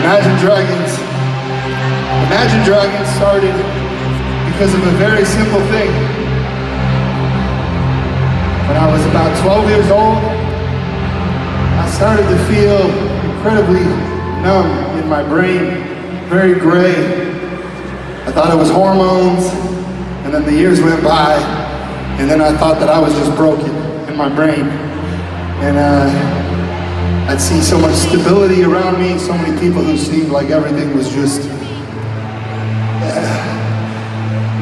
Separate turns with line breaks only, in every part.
Imagine Dragons. Imagine Dragons started because of a very simple thing. When I was about 12 years old, I started to feel incredibly numb in my brain, very gray. I thought it was hormones, and then the years went by, and then I thought that I was just broken in my brain. And I'd see so much stability around me, so many people who seemed like everything was just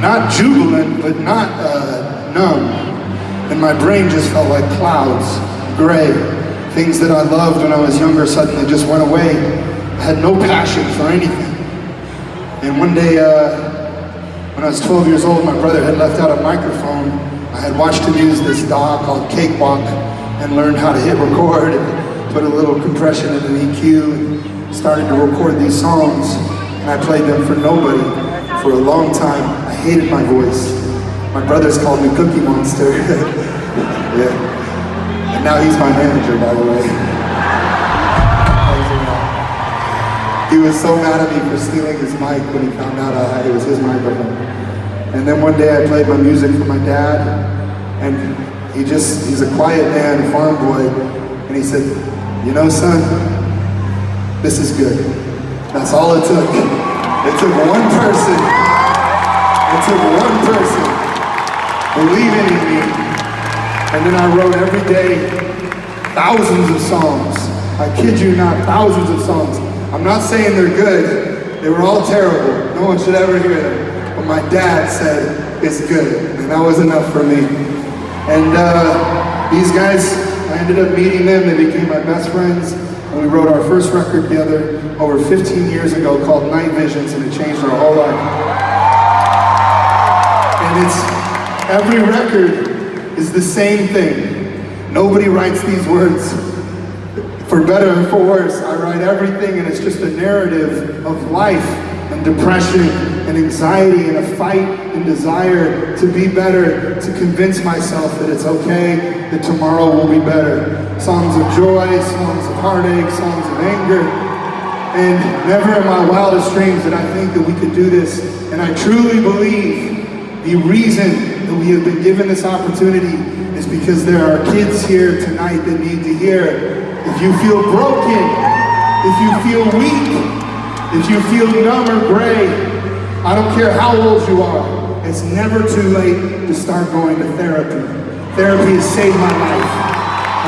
not jubilant, but not numb. And my brain just felt like clouds, gray. Things that I loved when I was younger suddenly just went away. I had no passion for anything. And one day, when I was 12 years old, my brother had left out a microphone. I had watched him use this DAW called Cakewalk and learned how to hit record and put a little compression in an EQ and started to record these songs. And I played them for nobody for a long time. I hated my voice. My brothers called me Cookie Monster. Yeah. And now he's my manager, by the way. He was so mad at me for stealing his mic when he found out it was his microphone. And then one day I played my music for my dad, and he's a quiet man, a farm boy, and he said, "You know, son, this is good." That's all it took. It took one person. It took one person believing in me. And then I wrote every day thousands of songs. I kid you not, thousands of songs. I'm not saying they're good. They were all terrible. No one should ever hear them. But my dad said, it's good. And that was enough for me. And these guys, I ended up meeting them. They became my best friends. And we wrote our first record together over 15 years ago called Night Visions, and it changed our whole life. And every record is the same thing. Nobody writes these words for better or for worse. I write everything, and it's just a narrative of life and depression and anxiety and a fight and desire to be better, to convince myself that it's okay, that tomorrow will be better. Songs of joy, songs of heartache, songs of anger. And never in my wildest dreams did I think that we could do this. And I truly believe the reason that we have been given this opportunity is because there are kids here tonight that need to hear. If you feel broken, if you feel weak, if you feel numb or gray, I don't care how old you are, it's never too late to start going to therapy. Therapy has saved my life.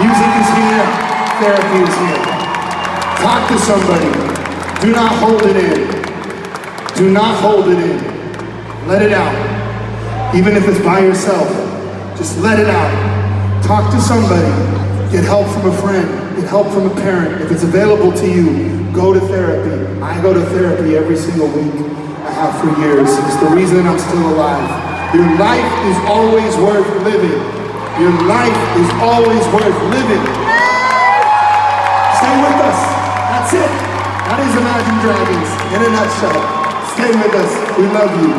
Music is here, therapy is here. Talk to somebody. Do not hold it in. Do not hold it in. Let it out. Even if it's by yourself, just let it out. Talk to somebody. Get help from a friend. Get help from a parent. If it's available to you, go to therapy. I go to therapy every single week. I have for years. It's the reason I'm still alive. Your life is always worth living. Your life is always worth living. Stay with us. That's it. That is Imagine Dragons in a nutshell. Stay with us. We love you.